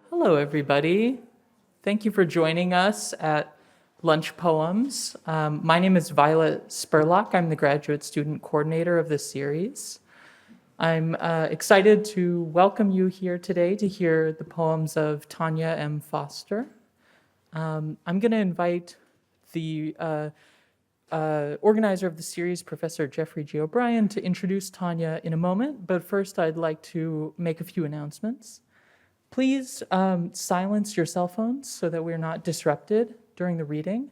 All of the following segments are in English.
Hello, everybody. Thank you for joining us at Lunch Poems. My name is Violet Spurlock. I'm the graduate student coordinator of this series. I'm excited to welcome you here today to hear the poems of Tonya M. Foster. I'm going to invite the organizer of the series, Professor Jeffrey G. O'Brien, to introduce Tonya in a moment, but first I'd like to make a few announcements. Please silence your cell phones so that we're not disrupted during the reading.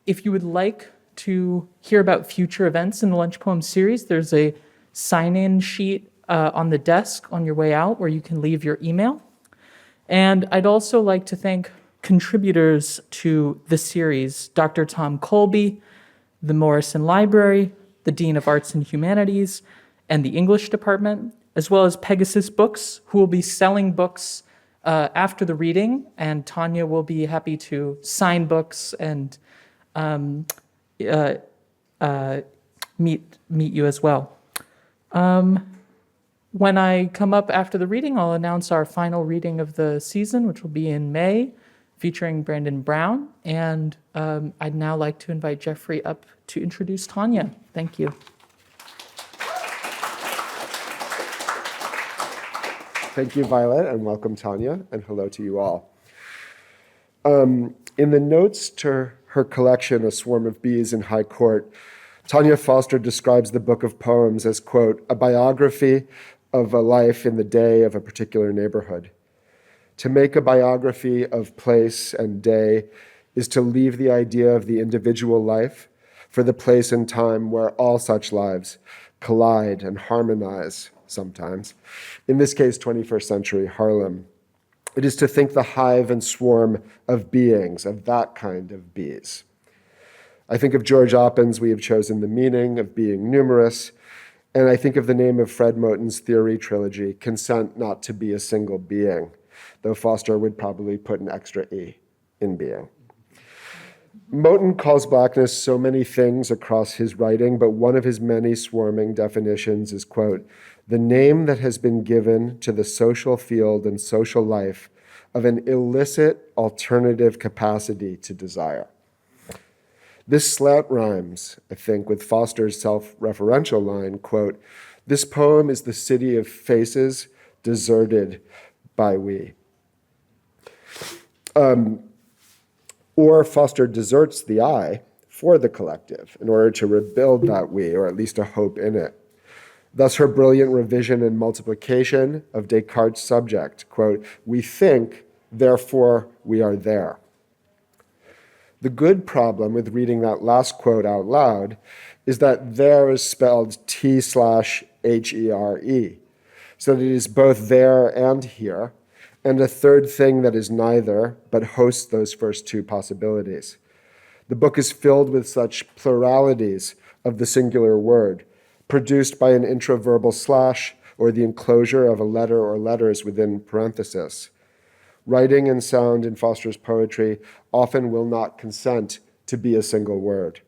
If you would like to hear about future events in the Lunch Poem series, there's a sign-in sheet on the desk on your way out where you can leave your email. And I'd also like to thank contributors to the series, Dr. Tom Colby, the Morrison Library, the Dean of Arts and Humanities, and the English Department, as well as Pegasus Books, who will be selling books after the reading, and Tonya will be happy to sign books and meet you as well. When I come up after the reading, I'll announce our final reading of the season, which will be in May, featuring Brandon Brown. And I'd now like to invite Jeffrey up to introduce Tonya. Thank you. Thank you, Violet, and welcome, Tonya, and hello to you all. In the notes to her collection, A Swarm of Bees in High Court, Tonya Foster describes the book of poems as, quote, a biography of a life in the day of a particular neighborhood. To make a biography of place and day is to leave the idea of the individual life for the place and time where all such lives collide and harmonize sometimes. In this case, 21st century Harlem. It is to think the hive and swarm of beings, of that kind of bees. I think of George Oppin's We Have Chosen the Meaning of Being Numerous, and I think of the name of Fred Moten's theory trilogy, Consent Not to Be a Single Being, though Foster would probably put an extra E in being. Moten calls blackness so many things across his writing, but one of his many swarming definitions is, quote, the name that has been given to the social field and social life of an illicit alternative capacity to desire. This slant rhymes, I think, with Foster's self-referential line, quote, this poem is the city of faces deserted by we. Or Foster deserts the I for the collective in order to rebuild that we, or at least a hope in it. Thus her brilliant revision and multiplication of Descartes' subject, quote, we think, therefore we are there. The good problem with reading that last quote out loud is that there is spelled T/HERE, so that it is both there and here, and a third thing that is neither, but hosts those first two possibilities. The book is filled with such pluralities of the singular word, produced by an intraverbal slash or the enclosure of a letter or letters within parenthesis. Writing and sound in Foster's poetry often will not consent to be a single word.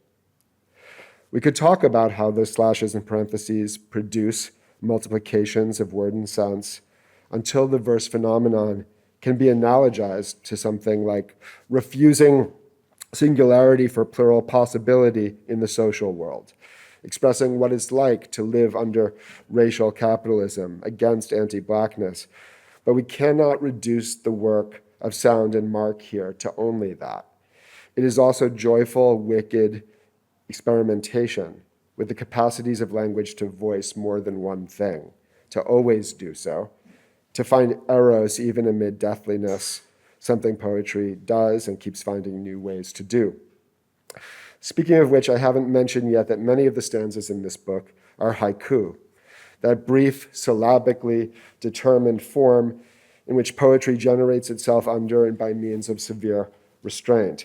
We could talk about how those slashes and parentheses produce multiplications of word and sense until the verse phenomenon can be analogized to something like refusing singularity for plural possibility in the social world, expressing what it's like to live under racial capitalism against anti-blackness. But we cannot reduce the work of sound and mark here to only that. It is also joyful, wicked experimentation with the capacities of language to voice more than one thing, to always do so, to find eros even amid deathliness, something poetry does and keeps finding new ways to do. Speaking of which, I haven't mentioned yet that many of the stanzas in this book are haiku, that brief, syllabically determined form in which poetry generates itself under and by means of severe restraint.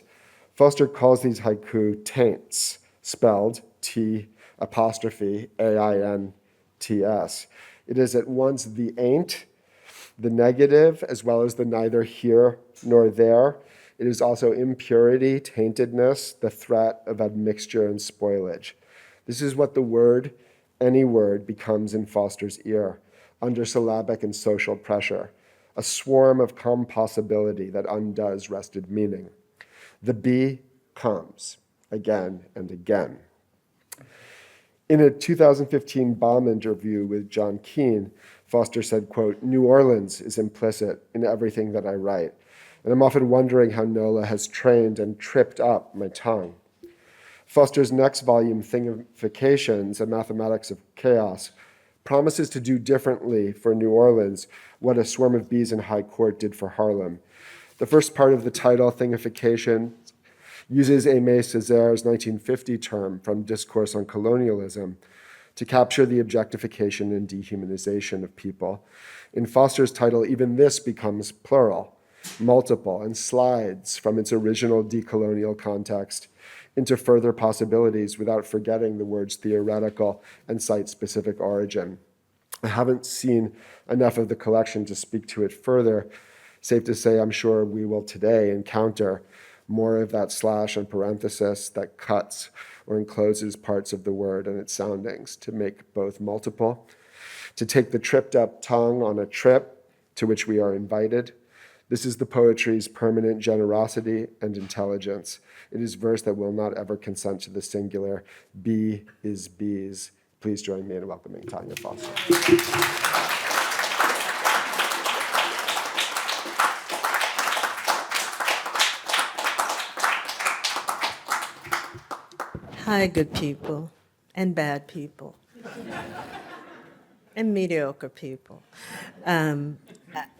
Foster calls these haiku taints, spelled T''AINTS. It is at once the ain't, the negative, as well as the neither here nor there. It is also impurity, taintedness, the threat of admixture and spoilage. This is what the word, any word, becomes in Foster's ear, under syllabic and social pressure, a swarm of compossibility that undoes rested meaning. The bee comes again and again. In a 2015 Baum interview with John Keane, Foster said, quote, "New Orleans is implicit in everything that I write, and I'm often wondering how NOLA has trained and tripped up my tongue." Foster's next volume, Thingifications, A Mathematics of Chaos, promises to do differently for New Orleans what A Swarm of Bees in High Court did for Harlem. The first part of the title, Thingification, uses Aimé Césaire's 1950 term from Discourse on Colonialism to capture the objectification and dehumanization of people. In Foster's title, even this becomes plural, multiple, and slides from its original decolonial context into further possibilities without forgetting the word's theoretical and site-specific origin. I haven't seen enough of the collection to speak to it further. Safe to say, I'm sure we will today encounter more of that slash and parenthesis that cuts or encloses parts of the word and its soundings to make both multiple, to take the tripped up tongue on a trip to which we are invited. This is the poetry's permanent generosity and intelligence. It is verse that will not ever consent to the singular. Bee is bees. Please join me in welcoming Tonya Foster. Hi, good people, and bad people, and mediocre people.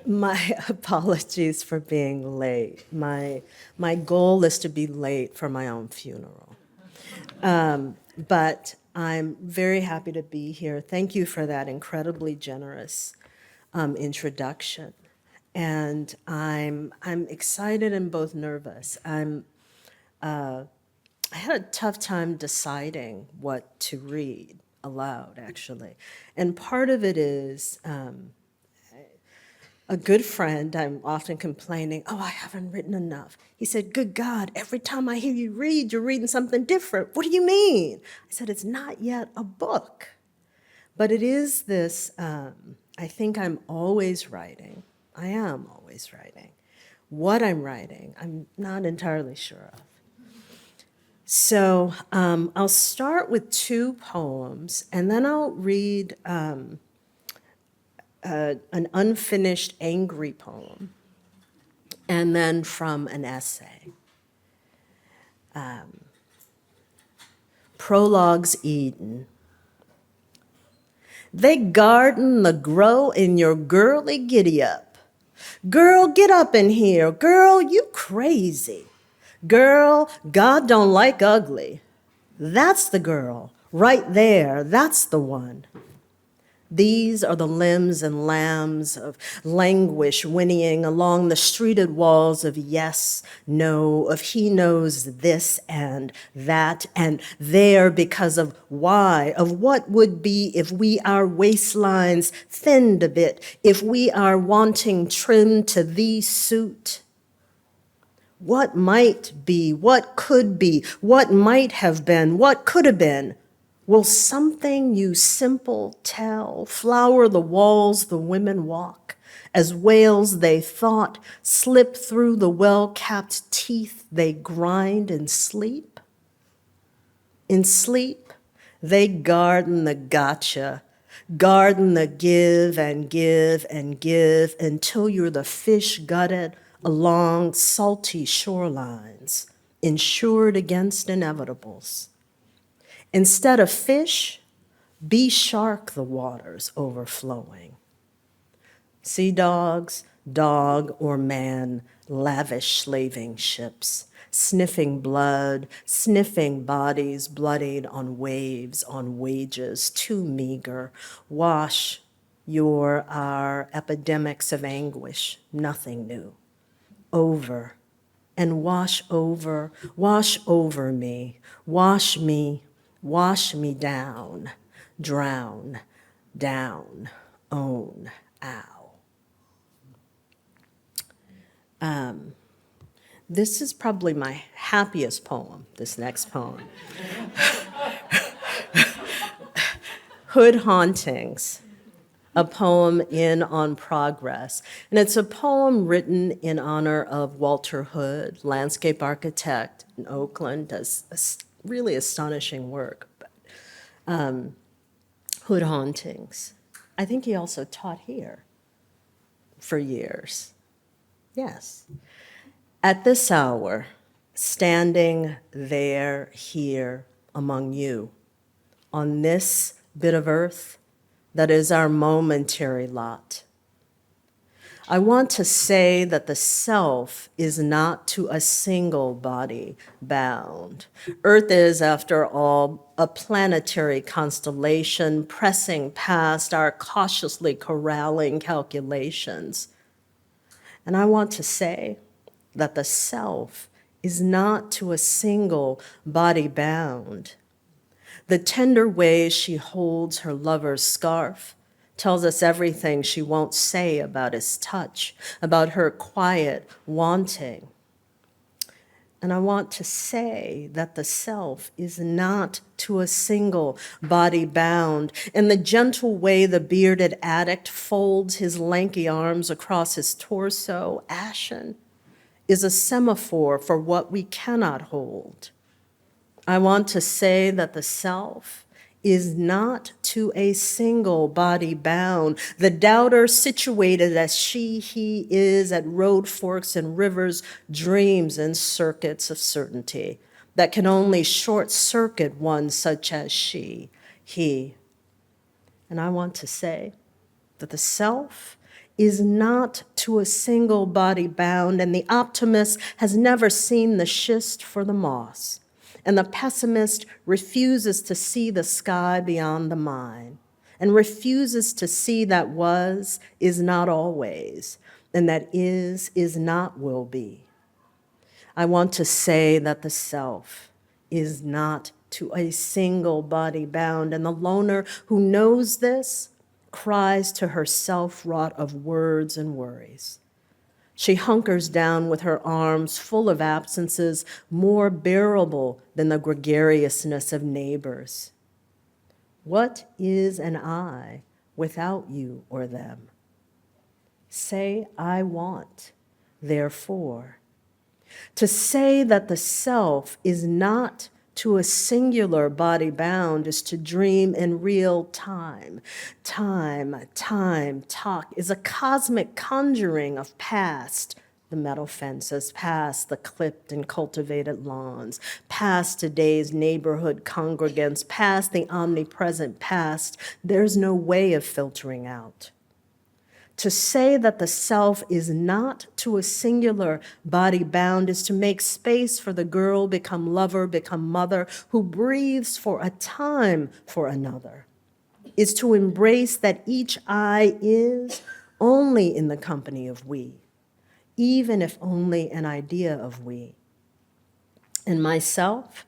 My apologies for being late. My goal is to be late for my own funeral. But I'm very happy to be here. Thank you for that incredibly generous introduction. And I'm excited and both nervous. I had a tough time deciding what to read aloud, actually. And part of it is a good friend, I'm often complaining, oh, I haven't written enough. He said, good God, every time I hear you read, you're reading something different. What do you mean? I said, it's not yet a book. But it is this, I think I'm always writing. I am always writing. What I'm writing, I'm not entirely sure of. So I'll start with two poems, and then I'll read an unfinished angry poem, and then from an essay. Prologues Eden. They garden the grow in your girly giddy-up. Girl, get up in here. Girl, you crazy. Girl, God don't like ugly. That's the girl, right there, that's the one. These are the limbs and lambs of languish whinnying along the streeted walls of yes, no, of he knows this and that and there because of why, of what would be if we our waistlines thinned a bit, if we are wanting trim to thee suit. What might be, what could be, what might have been, what could have been? Will something you simple tell flower the walls the women walk, as whales they thought slip through the well-capped teeth they grind in sleep? In sleep, they garden the gotcha, garden the give and give and give until you're the fish gutted along salty shorelines, insured against inevitables. Instead of fish, be shark the waters overflowing. Sea dogs, dog or man, lavish slaving ships, sniffing blood, sniffing bodies bloodied on waves, on wages too meager. Wash our epidemics of anguish, nothing new. Over and wash over me, wash me down, drown, down, own, ow. This is probably my happiest poem, this next poem. Hood Hauntings. a poem in On Progress. And it's a poem written in honor of Walter Hood, landscape architect in Oakland, does really astonishing work. Hood hauntings. I think he also taught here for years. Yes. At this hour, standing there, here among you, on this bit of earth that is our momentary lot, I want to say that the self is not to a single body bound. Earth is, after all, a planetary constellation pressing past our cautiously corralling calculations. And I want to say that the self is not to a single body bound. The tender way she holds her lover's scarf tells us everything she won't say about his touch, about her quiet wanting. And I want to say that the self is not to a single body bound. In the gentle way the bearded addict folds his lanky arms across his torso, ashen is a semaphore for what we cannot hold. I want to say that the self is not to a single body bound. The doubter situated as he is at road forks and rivers dreams in circuits of certainty that can only short circuit one such as she, he. And I want to say that the self is not to a single body bound, and the optimist has never seen the schist for the moss. And the pessimist refuses to see the sky beyond the mine, and refuses to see that was is not always, and that is not will be. I want to say that the self is not to a single body bound, and the loner who knows this cries to herself wrought of words and worries. She hunkers down with her arms full of absences more bearable than the gregariousness of neighbors. What is an I without you or them? Say, I want, therefore. To say that the self is not to a singular body bound is to dream in real time. Time, talk is a cosmic conjuring of past, the metal fences, past the clipped and cultivated lawns, past today's neighborhood congregants, past the omnipresent past. There's no way of filtering out. To say that the self is not to a singular body bound is to make space for the girl become lover, become mother, who breathes for a time for another, is to embrace that each I is only in the company of we, even if only an idea of we. And myself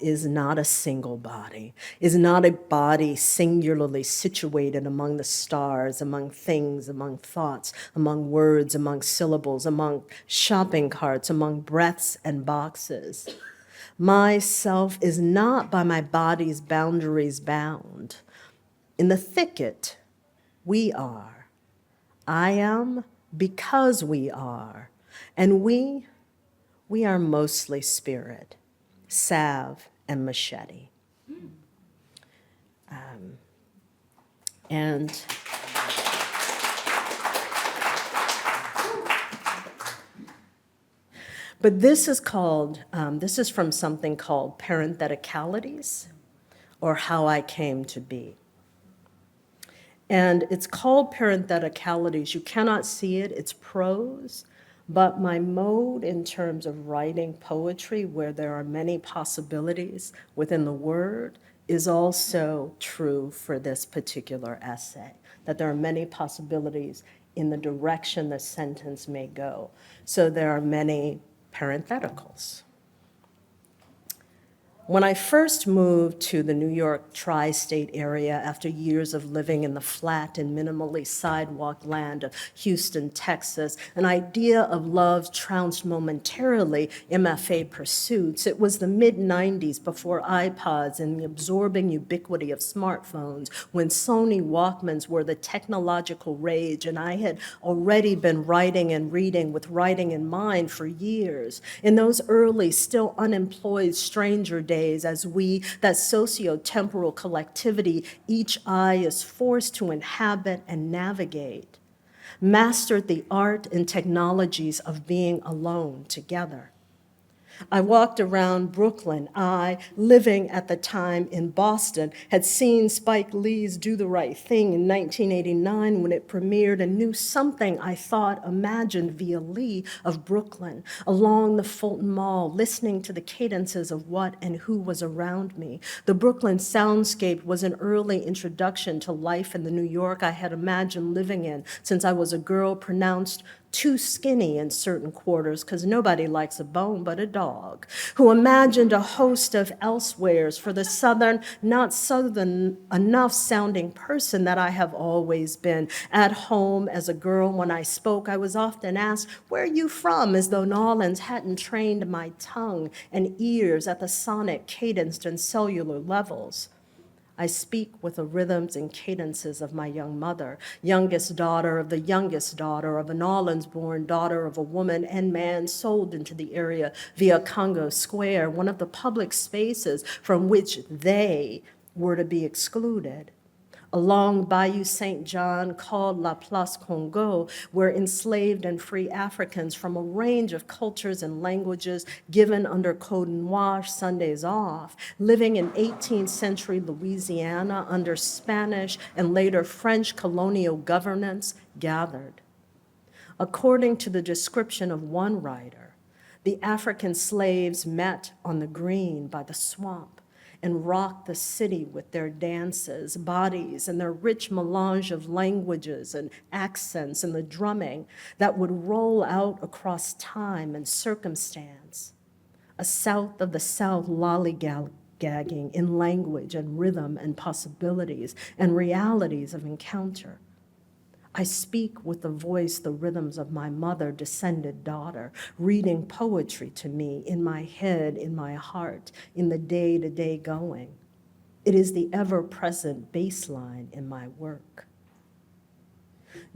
is not a single body, is not a body singularly situated among the stars, among things, among thoughts, among words, among syllables, among shopping carts, among breaths and boxes. Myself is not by my body's boundaries bound. In the thicket, we are. I am because we are. And we are mostly spirit. Salve and machete. But this is called, this is from something called Parentheticalities, or How I Came to Be. And it's called Parentheticalities. You cannot see it, it's prose. But my mode in terms of writing poetry, where there are many possibilities within the word, is also true for this particular essay, that there are many possibilities in the direction the sentence may go. So there are many parentheticals. When I first moved to the New York tri-state area after years of living in the flat and minimally sidewalked land of Houston, Texas, an idea of love trounced momentarily MFA pursuits. It was the mid-90s before iPods and the absorbing ubiquity of smartphones, when Sony Walkmans were the technological rage, and I had already been writing and reading with writing in mind for years. In those early, still unemployed stranger days, as we, that socio-temporal collectivity, each eye is forced to inhabit and navigate, mastered the art and technologies of being alone together. I walked around Brooklyn. I, living at the time in Boston, had seen Spike Lee's Do the Right Thing in 1989 when it premiered, and knew something I thought imagined via Lee of Brooklyn, along the Fulton Mall, listening to the cadences of what and who was around me. The Brooklyn soundscape was an early introduction to life in the New York I had imagined living in since I was a girl, pronounced too skinny in certain quarters, because nobody likes a bone but a dog, who imagined a host of elsewheres for the southern, not southern enough sounding person that I have always been. At home as a girl, when I spoke, I was often asked, "Where are you from?" as though New Orleans hadn't trained my tongue and ears at the sonic, cadenced, and cellular levels. I speak with the rhythms and cadences of my young mother, youngest daughter of the youngest daughter of a New Orleans-born daughter of a woman and man sold into the area via Congo Square, one of the public spaces from which they were to be excluded. Along Bayou St. John, called La Place Congo, where enslaved and free Africans from a range of cultures and languages, given under Code Noir Sundays off, living in 18th century Louisiana under Spanish and later French colonial governance, gathered. According to the description of one writer, the African slaves met on the green by the swamp and rocked the city with their dances, bodies, and their rich melange of languages and accents and the drumming that would roll out across time and circumstance. A South of the South lollygagging in language and rhythm and possibilities and realities of encounter. I speak with the voice, the rhythms of my mother-descended daughter, reading poetry to me in my head, in my heart, in the day-to-day going. It is the ever-present baseline in my work.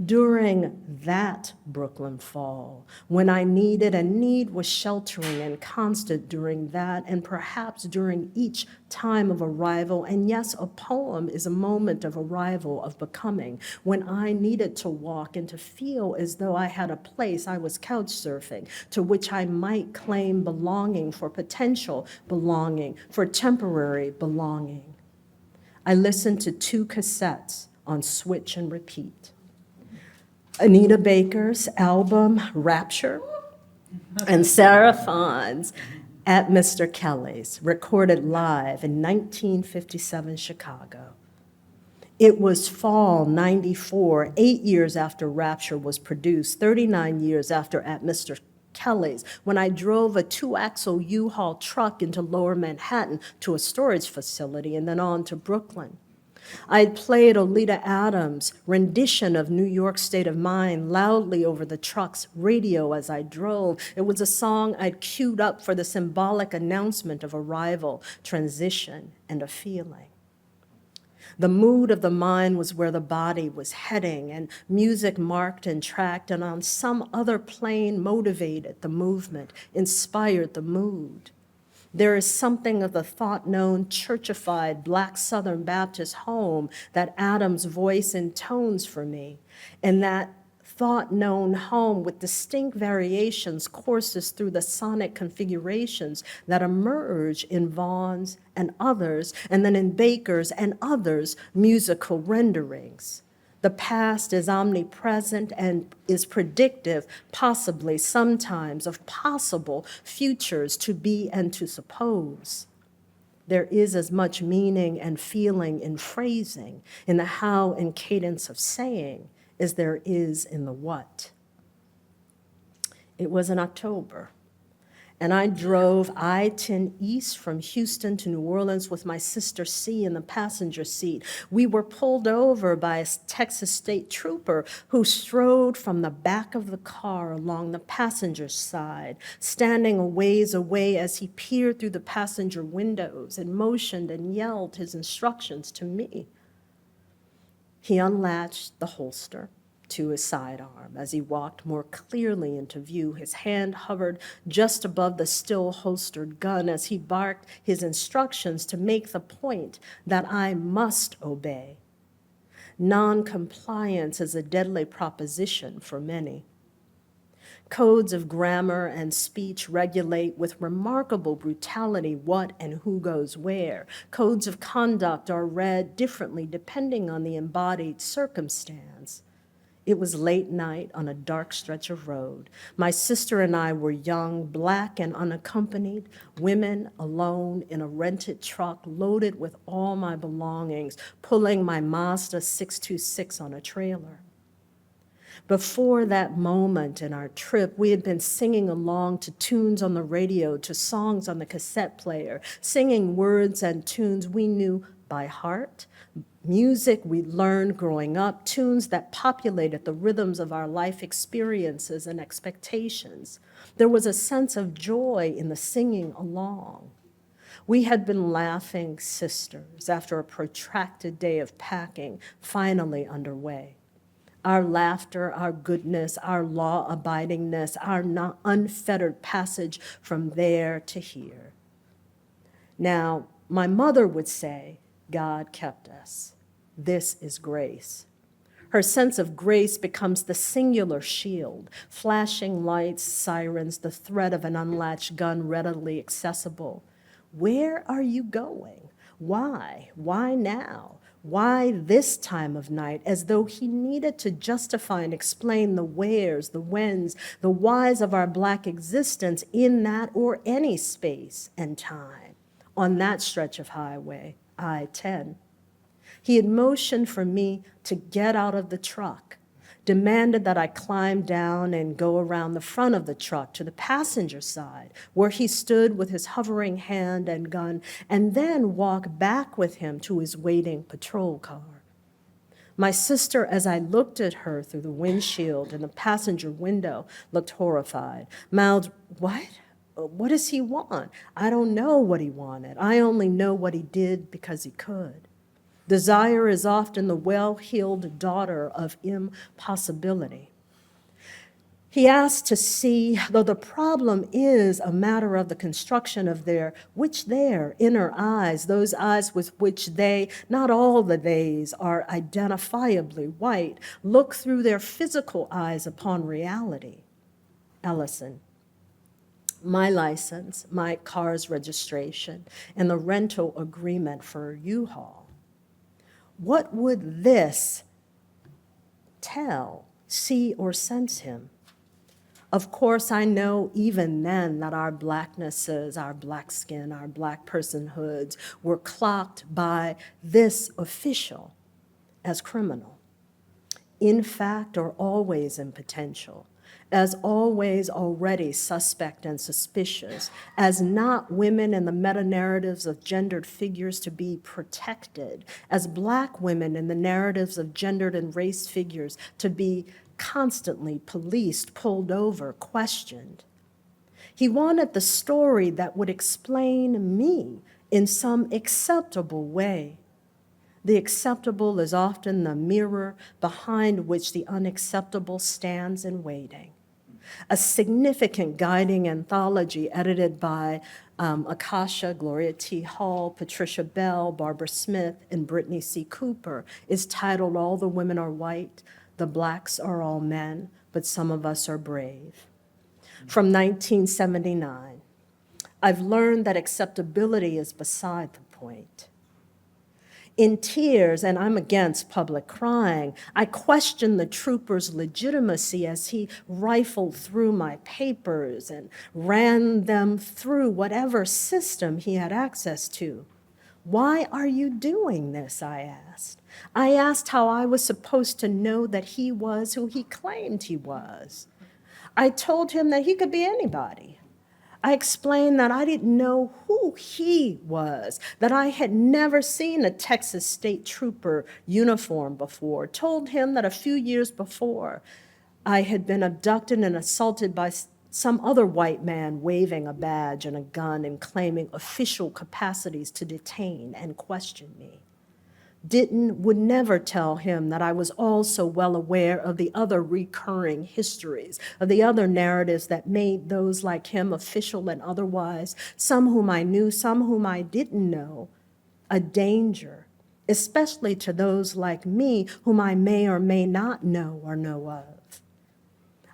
During that Brooklyn fall, when I needed, and need was sheltering and constant during that, and perhaps during each time of arrival, and yes, a poem is a moment of arrival, of becoming, when I needed to walk and to feel as though I had a place, I was couch surfing, to which I might claim belonging, for potential belonging, for temporary belonging. I listened to 2 cassettes on switch and repeat. Anita Baker's album, Rapture, and Sarah Vaughan's At Mr. Kelly's, recorded live in 1957 Chicago. It was fall '94, 8 years after Rapture was produced, 39 years after At Mr. Kelly's, when I drove a 2-axle U-Haul truck into Lower Manhattan to a storage facility and then on to Brooklyn. I had played Oleta Adams' rendition of New York State of Mind loudly over the truck's radio as I drove. It was a song I'd queued up for the symbolic announcement of arrival, transition, and a feeling. The mood of the mind was where the body was heading, and music marked and tracked, and on some other plane motivated the movement, inspired the mood. There is something of the thought-known, churchified Black Southern Baptist home that Adams' voice intones for me, and that thought-known home with distinct variations courses through the sonic configurations that emerge in Vaughan's and others, and then in Baker's and others' musical renderings. The past is omnipresent and is predictive, possibly, sometimes, of possible futures to be and to suppose. There is as much meaning and feeling in phrasing, in the how and cadence of saying, as there is in the what. It was in October, And I drove I-10 east from Houston to New Orleans with my sister C in the passenger seat. We were pulled over by a Texas state trooper who strode from the back of the car along the passenger side, standing a ways away as he peered through the passenger windows and motioned and yelled his instructions to me. He unlatched the holster to his sidearm as he walked more clearly into view. His hand hovered just above the still holstered gun as he barked his instructions to make the point that I must obey. Non-compliance is a deadly proposition for many. Codes of grammar and speech regulate with remarkable brutality what and who goes where. Codes of conduct are read differently depending on the embodied circumstance. It was late night on a dark stretch of road. My sister and I were young, Black and unaccompanied, women alone in a rented truck loaded with all my belongings, pulling my Mazda 626 on a trailer. Before that moment in our trip, we had been singing along to tunes on the radio, to songs on the cassette player, singing words and tunes we knew by heart, music we learned growing up, tunes that populated the rhythms of our life experiences and expectations. There was a sense of joy in the singing along. We had been laughing sisters after a protracted day of packing, finally underway. Our laughter, our goodness, our law-abidingness, our unfettered passage from there to here. Now, my mother would say, God kept us. This is grace. Her sense of grace becomes the singular shield, flashing lights, sirens, the threat of an unlatched gun readily accessible. Where are you going? Why? Why now? Why this time of night? As though he needed to justify and explain the wheres, the whens, the whys of our Black existence in that or any space and time on that stretch of highway, I-10. He had motioned for me to get out of the truck, demanded that I climb down and go around the front of the truck to the passenger side, where he stood with his hovering hand and gun, and then walk back with him to his waiting patrol car. My sister, as I looked at her through the windshield in the passenger window, looked horrified, mouthed, "What? What does he want? I don't know what he wanted. I only know what he did because he could." Desire is often the well-heeled daughter of impossibility. He asked to see, though the problem is a matter of the construction of their inner eyes, those eyes with which they, not all the theys, are identifiably white, look through their physical eyes upon reality. Ellison. My license, my car's registration, and the rental agreement for U-Haul. What would this tell, see, or sense him? Of course, I know even then that our Blacknesses, our Black skin, our Black personhoods were clocked by this official as criminal. In fact, or always in potential, as always already suspect and suspicious, as not women in the meta-narratives of gendered figures to be protected, as Black women in the narratives of gendered and race figures to be constantly policed, pulled over, questioned. He wanted the story that would explain me in some acceptable way. The acceptable is often the mirror behind which the unacceptable stands in waiting. A significant guiding anthology edited by Akasha, Gloria T. Hall, Patricia Bell, Barbara Smith, and Brittany C. Cooper is titled All the Women Are White, the Blacks Are All Men, but Some of Us Are Brave. From 1979, I've learned that acceptability is beside the point. In tears, and I'm against public crying, I questioned the trooper's legitimacy as he rifled through my papers and ran them through whatever system he had access to. Why are you doing this, I asked. I asked how I was supposed to know that he was who he claimed he was. I told him that he could be anybody. I explained that I didn't know who he was, that I had never seen a Texas State Trooper uniform before, told him that a few years before I had been abducted and assaulted by some other white man waving a badge and a gun and claiming official capacities to detain and question me. Would never tell him that I was also well aware of the other recurring histories, of the other narratives that made those like him, official and otherwise, some whom I knew, some whom I didn't know, a danger, especially to those like me whom I may or may not know or know of.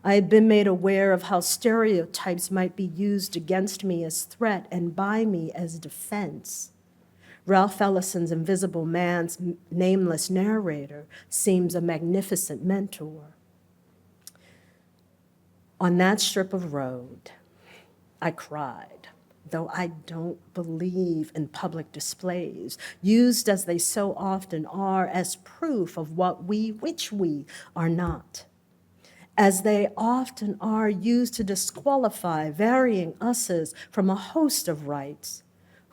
I had been made aware of how stereotypes might be used against me as threat and by me as defense. Ralph Ellison's Invisible Man's nameless narrator seems a magnificent mentor. On that strip of road, I cried, though I don't believe in public displays, used as they so often are as proof of which we are not, as they often are used to disqualify varying us's from a host of rights.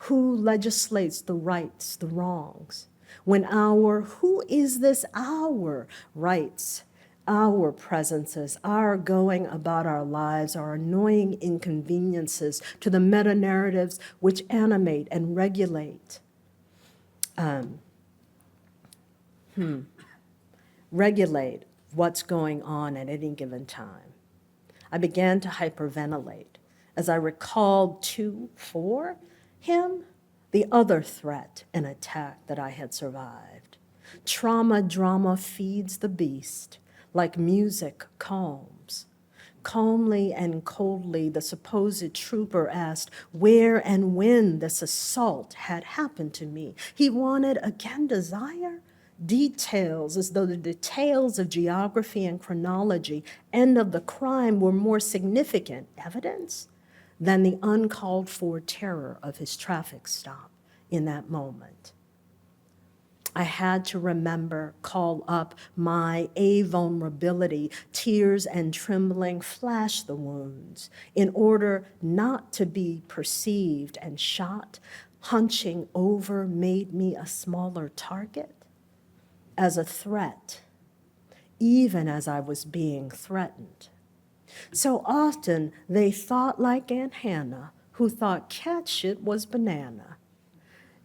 Who legislates the rights, the wrongs? When who is this our rights, our presences, our going about our lives, our annoying inconveniences to the meta-narratives which animate and regulate, regulate what's going on at any given time. I began to hyperventilate as I recalled for him, the other threat and attack that I had survived. Drama feeds the beast, like music calms. Calmly and coldly, the supposed trooper asked where and when this assault had happened to me. He wanted, again, details, as though the details of geography and chronology and of the crime were more significant evidence than the uncalled for terror of his traffic stop in that moment. I had to remember, call up my vulnerability, tears and trembling flash the wounds, in order not to be perceived and shot. Hunching over made me a smaller target, as a threat, even as I was being threatened. So often they thought like Aunt Hannah, who thought cat shit was banana.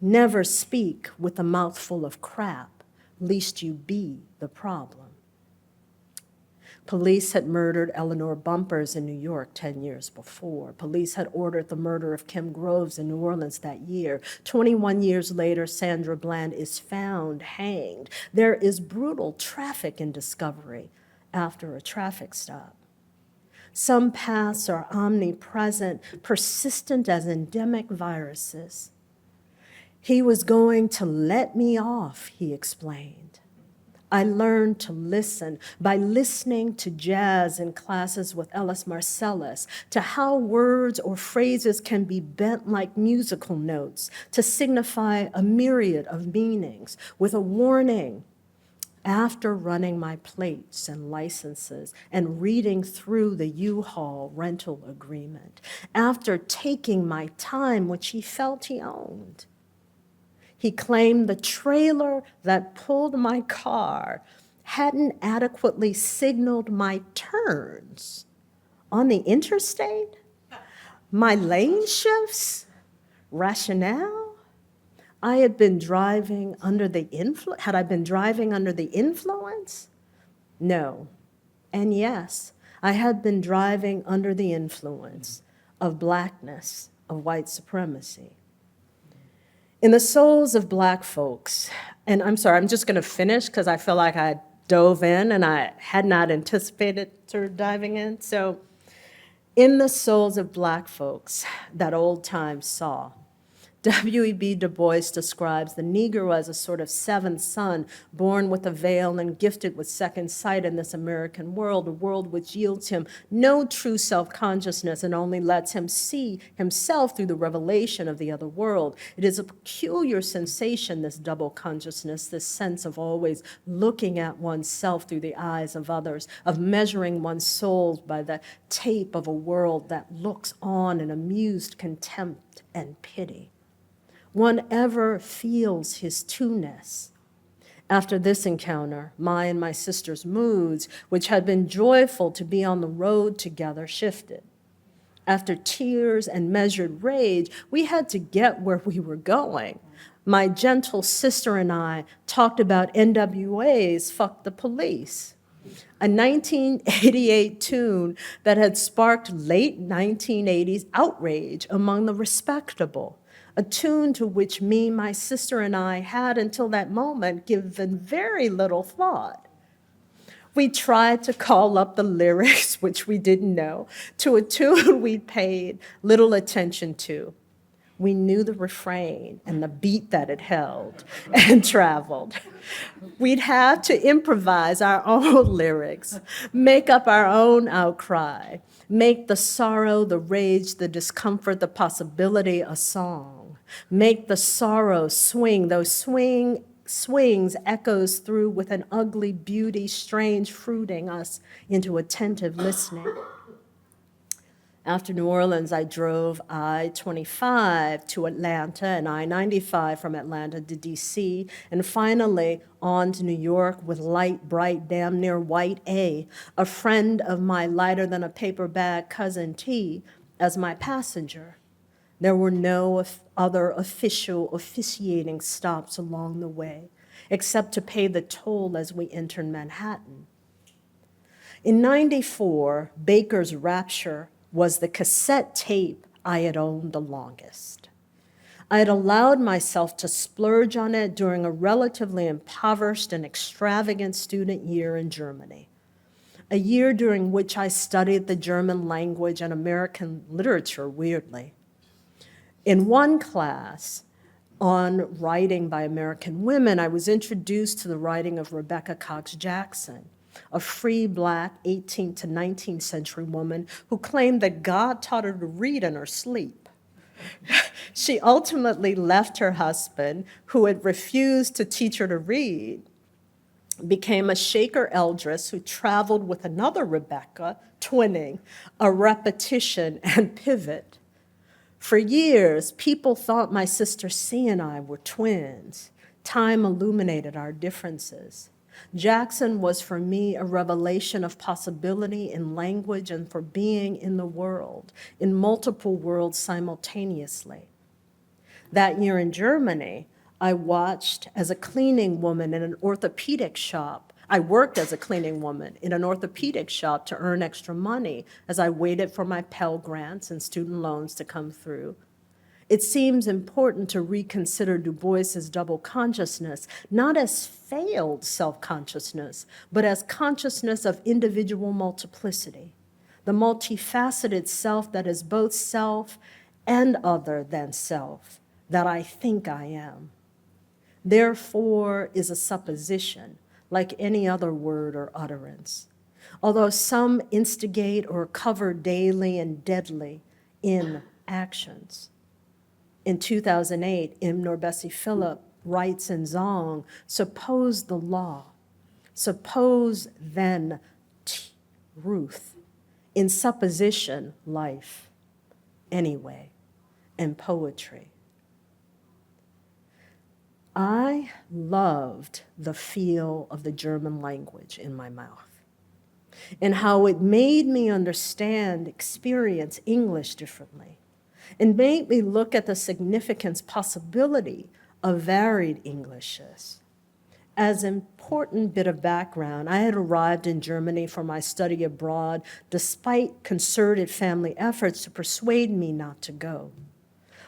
Never speak with a mouthful of crap, lest you be the problem. Police had murdered Eleanor Bumpers in New York 10 years before. Police had ordered the murder of Kim Groves in New Orleans that year. 21 years later, Sandra Bland is found hanged. There is brutal traffic in Discovery after a traffic stop. Some paths are omnipresent, persistent as endemic viruses. He was going to let me off, he explained. I learned to listen by listening to jazz in classes with Ellis Marcellus, to how words or phrases can be bent like musical notes to signify a myriad of meanings, with a warning. After running my plates and licenses and reading through the U-Haul rental agreement, after taking my time, which he felt he owned, he claimed the trailer that pulled my car hadn't adequately signaled my turns on the interstate, my lane shifts, rationale. I had been driving under the influence. Had I been driving under the influence? No. And yes, I had been driving under the influence of blackness, of white supremacy. In the souls of Black folks, and I'm sorry, I'm just going to finish because I feel like I dove in and I had not anticipated sort of diving in. So, in the souls of Black folks that old time saw, W.E.B. Du Bois describes the Negro as a sort of seventh son, born with a veil and gifted with second sight in this American world, a world which yields him no true self-consciousness and only lets him see himself through the revelation of the other world. It is a peculiar sensation, this double consciousness, this sense of always looking at oneself through the eyes of others, of measuring one's soul by the tape of a world that looks on in amused contempt and pity. One ever feels his two-ness. After this encounter, my and my sister's moods, which had been joyful to be on the road together, shifted. After tears and measured rage, we had to get where we were going. My gentle sister and I talked about NWA's Fuck the Police, a 1988 tune that had sparked late 1980s outrage among the respectable, a tune to which me, my sister, and I had until that moment given very little thought. We tried to call up the lyrics, which we didn't know, to a tune we paid little attention to. We knew the refrain and the beat that it held and traveled. We'd have to improvise our own lyrics, make up our own outcry, make the sorrow, the rage, the discomfort, the possibility a song. Make the sorrow swing, those swings echoes through with an ugly beauty, strange fruiting us into attentive listening. After New Orleans, I drove I-25 to Atlanta and I-95 from Atlanta to DC, and finally on to New York with light, bright, damn near white A, a friend of my lighter than a paper bag cousin T, as my passenger. There were no other officiating stops along the way, except to pay the toll as we entered Manhattan. In '94, Baker's Rapture was the cassette tape I had owned the longest. I had allowed myself to splurge on it during a relatively impoverished and extravagant student year in Germany, a year during which I studied the German language and American literature, weirdly. In one class on writing by American women, I was introduced to the writing of Rebecca Cox Jackson, a free Black 18th to 19th century woman who claimed that God taught her to read in her sleep. She ultimately left her husband, who had refused to teach her to read, became a Shaker Eldest who traveled with another Rebecca, twinning, a repetition and pivot. For years, people thought my sister C and I were twins. Time illuminated our differences. Jackson was for me a revelation of possibility in language and for being in the world, in multiple worlds simultaneously. That year in Germany, I watched as a cleaning woman in an orthopedic shop. I worked as a cleaning woman in an orthopedic shop to earn extra money as I waited for my Pell Grants and student loans to come through. It seems important to reconsider Du Bois's double consciousness, not as failed self-consciousness, but as consciousness of individual multiplicity, the multifaceted self that is both self and other than self, that I think I am. Therefore is a supposition, like any other word or utterance, although some instigate or cover daily and deadly in actions. In 2008, M. Norbesi Philip writes in Zong, suppose the law, suppose then Ruth, in supposition, life, anyway, and poetry. I loved the feel of the German language in my mouth and how it made me understand, experience English differently, and made me look at the significance, possibility of varied Englishes. As an important bit of background, I had arrived in Germany for my study abroad despite concerted family efforts to persuade me not to go.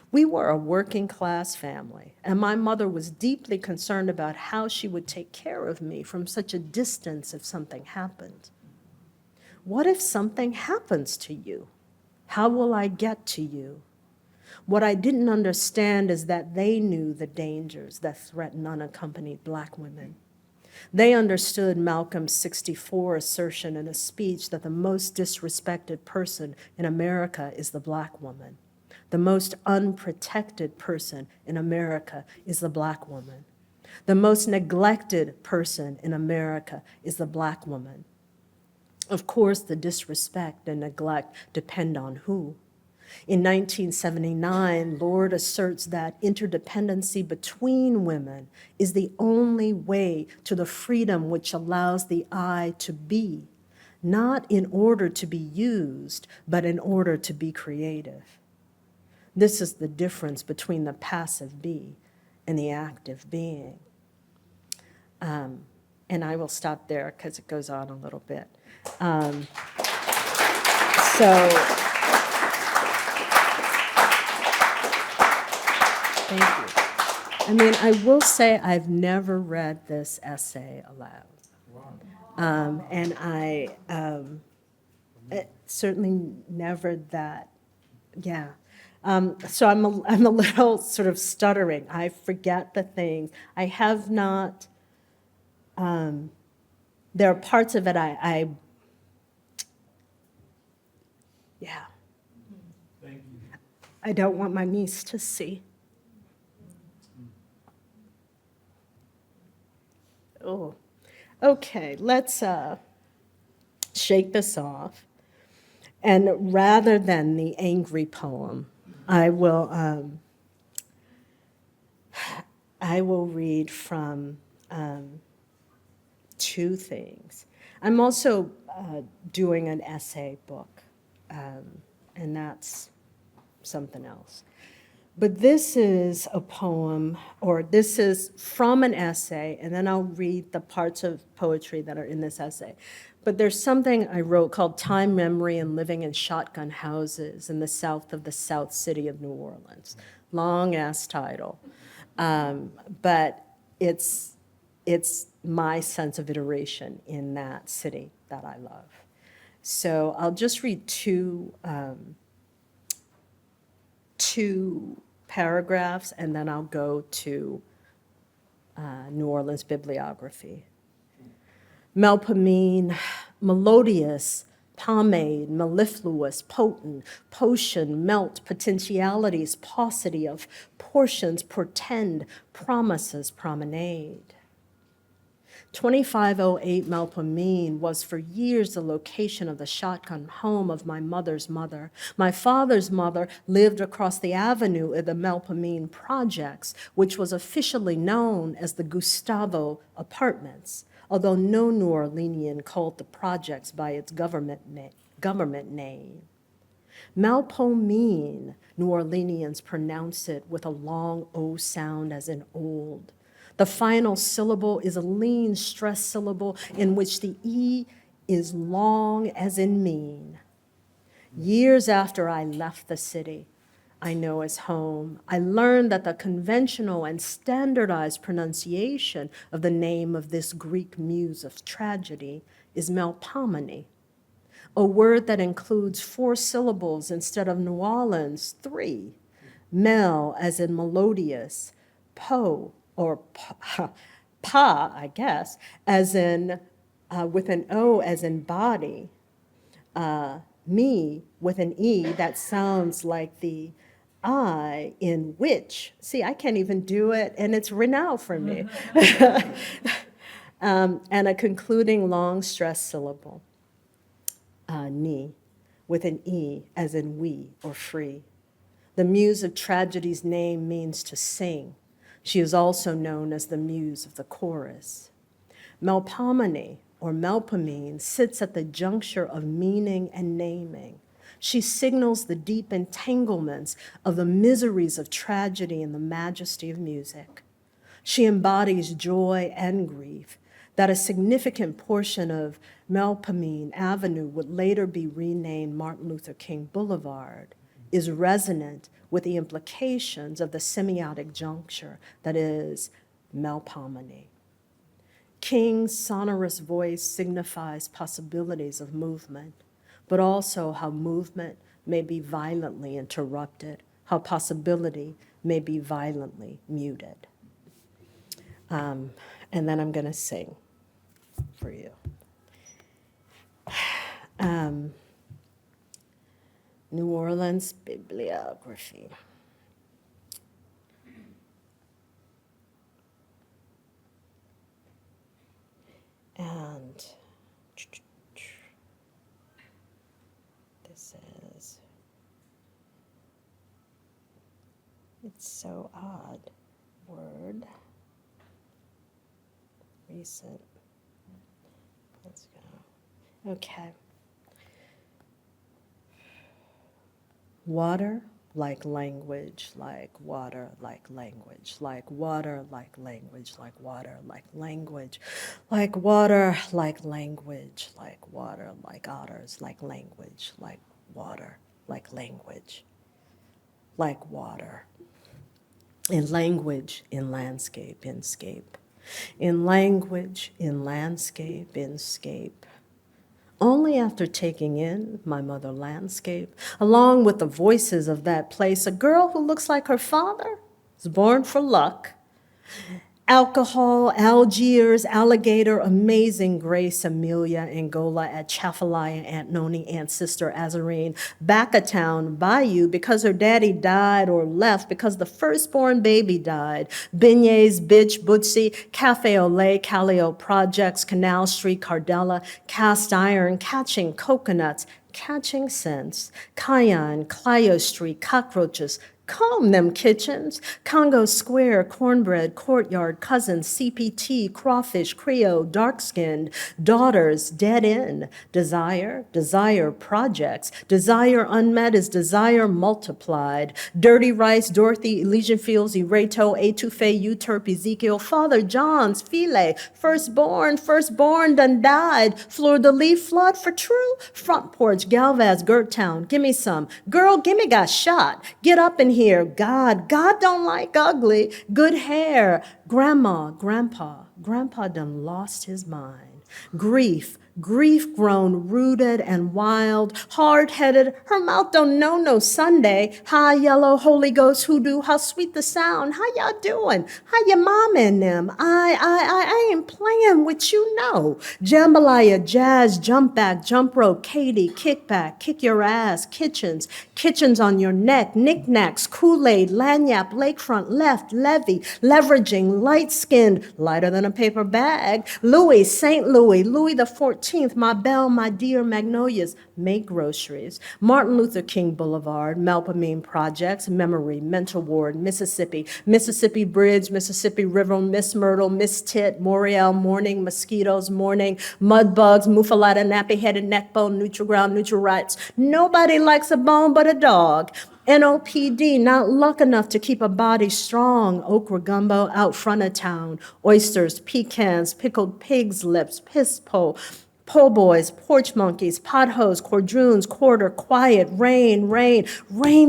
We were a working class family, and my mother was deeply concerned about how she would take care of me from such a distance if something happened. What if something happens to you? How will I get to you? What I didn't understand is that they knew the dangers that threaten unaccompanied Black women. They understood Malcolm's 64 assertion in a speech that the most disrespected person in America is the Black woman. The most unprotected person in America is the Black woman. The most neglected person in America is the Black woman. Of course, the disrespect and neglect depend on who. In 1979, Lord asserts that interdependency between women is the only way to the freedom which allows the I to be, not in order to be used, but in order to be creative. This is the difference between the passive be and the active being. And I will stop there because it goes on a little bit. Thank you. I mean, I will say I've never read this essay aloud. And I certainly never that, yeah. So I'm a little sort of stuttering. I forget the things. I have not, there are parts of it yeah. Thank you. I don't want my niece to see. Oh, okay, let's shake this off. And rather than the angry poem, I will read from two things. I'm also doing an essay book, and that's something else. But this is a poem, or this is from an essay, and then I'll read the parts of poetry that are in this essay. But there's something I wrote called Time, Memory, and Living in Shotgun Houses in the South of the South City of New Orleans. Long-ass title. But it's my sense of iteration in that city that I love. So I'll just read two paragraphs, and then I'll go to New Orleans bibliography. Melpomene, melodious, pomade, mellifluous, potent, potion, melt, potentialities, paucity of portions, portend, promises, promenade. 2508 Melpomene was for years the location of the shotgun home of my mother's mother. My father's mother lived across the avenue at the Melpomene Projects, which was officially known as the Gustavo Apartments, although no New Orleanian called the projects by its government name. Melpomene, New Orleanians pronounce it with a long O sound as in old. The final syllable is a lean stress syllable in which the E is long as in mean. Years after I left the city, I know as home, I learned that the conventional and standardized pronunciation of the name of this Greek muse of tragedy is Melpomene, a word that includes 4 syllables instead of New Orleans' 3. Mel as in melodious, po or pa, I guess, as in with an O as in body, me with an E that sounds like the I in which. See, I can't even do it, and it's renowned for me. And a concluding long stress syllable, ni, with an E as in we or free. The muse of tragedy's name means to sing. She is also known as the muse of the chorus. Melpomene, or Melpomene, sits at the juncture of meaning and naming. She signals the deep entanglements of the miseries of tragedy and the majesty of music. She embodies joy and grief, that a significant portion of Melpomene Avenue would later be renamed Martin Luther King Boulevard, is resonant with the implications of the semiotic juncture that is Melpomene. King's sonorous voice signifies possibilities of movement, but also how movement may be violently interrupted, how possibility may be violently muted. And then I'm going to sing for you. New Orleans bibliography. And this is, it's so odd, word, recent, let's go, okay. Water like language, like water, like language, like water, like language, like water, like language, like water, like language, like water, like otters, like language, like water, like language, like water. In language, in landscape, in scape. In language, in landscape, in scape. Only after taking in my mother landscape, along with the voices of that place, a girl who looks like her father was born for luck. Alcohol, Algiers, alligator, amazing grace, Amelia, Angola, at Chafalaya, Aunt Noni, Aunt Sister, Azarine, back a town, Bayou, because her daddy died or left, because the firstborn baby died. Beignets, Bitch, Bootsy, Cafe Olay, Calio Projects, Canal Street, Cardella, Cast Iron, Catching Coconuts, Catching Scents, Cayenne, Clio Street, Cockroaches, Comb them kitchens, Congo Square, Cornbread, Courtyard, Cousins, CPT, Crawfish, Creole, Dark-Skinned, Daughters, Dead End, Desire, Desire Projects, Desire Unmet is Desire Multiplied, Dirty Rice, Dorothy, Elysian Fields, Erato, Etouffee, Euterpe, Ezekiel, Father John's, Filet, Firstborn done died, Fleur de Lis, Flood for True, Front Porch, Galvez, Girt Town, Gimme Some, Girl, Gimme got shot, Get Up in Here, God don't like ugly, Good hair, Grandma, Grandpa done lost his mind. Grief grown rooted and wild, hard-headed, her mouth don't know no Sunday. High yellow, Holy Ghost hoodoo, how sweet the sound. How y'all doing? How your mama and them? I ain't playing with you, no. Jambalaya, jazz, jump back, jump rope, Katie, kick back, kick your ass, kitchens on your neck, knickknacks, Kool-Aid, lanyap, lakefront, left, levy, leveraging, light-skinned, lighter than a paper bag, Louis, St. Louis, Louis the 14th, my belle, my dear magnolias, make groceries, Martin Luther King Boulevard, Melpomene Projects, Memory, Mental Ward, Mississippi Bridge, Mississippi River, Miss Myrtle, Miss Tit, Moriel, morning, mosquitoes, morning, mud bugs, muffaletta, nappy-headed neckbone, Nutriground, Nutri-Rights. Nobody likes a bone but a dog. NOPD, not luck enough to keep a body strong. Okra gumbo out front of town. Oysters, pecans, pickled pig's lips, piss pole, po' boys, porch monkeys, pothoes, cordroons, quarter, quiet, rain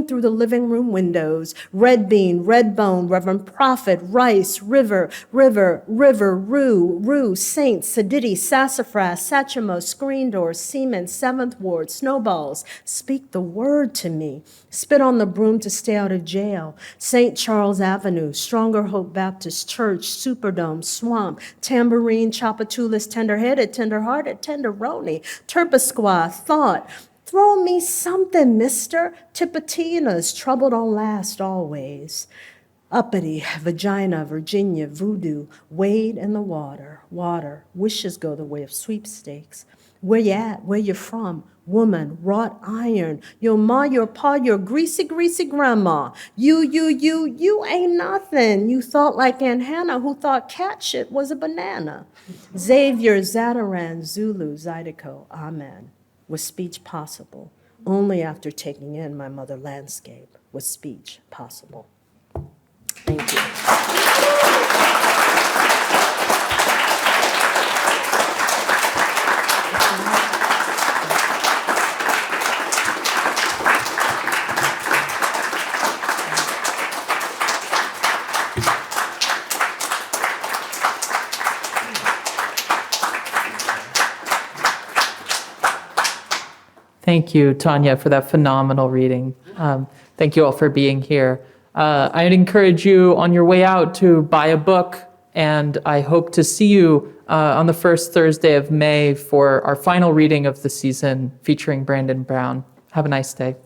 through the living room windows. Red bean, red bone, Reverend Prophet, rice, river, rue, saint, sedity, sassafras, sachimo, screen door, semen, 7th ward, snowballs. Speak the word to me. Spit on the broom to stay out of jail. St. Charles Avenue, Stronger Hope Baptist Church, Superdome, Swamp, Tambourine, Chapatulas, tender-headed, tender-hearted, tenderoni, Terpesqua, Thought. Throw me something, mister. Tipatinas, trouble don't last always. Uppity, Vagina, Virginia, Voodoo, wade in the water, wishes go the way of sweepstakes. Where you at? Where you from? Woman, wrought iron, your ma, your pa, your greasy grandma. You ain't nothing. You thought like Aunt Hannah, who thought cat shit was a banana. Xavier, Zataran, Zulu, Zydeco, Amen. Was speech possible? Only after taking in my mother landscape was speech possible. Thank you. Thank you, Tonya, for that phenomenal reading. Thank you all for being here. I'd encourage you on your way out to buy a book, and I hope to see you on the first Thursday of May for our final reading of the season featuring Brandon Brown. Have a nice day.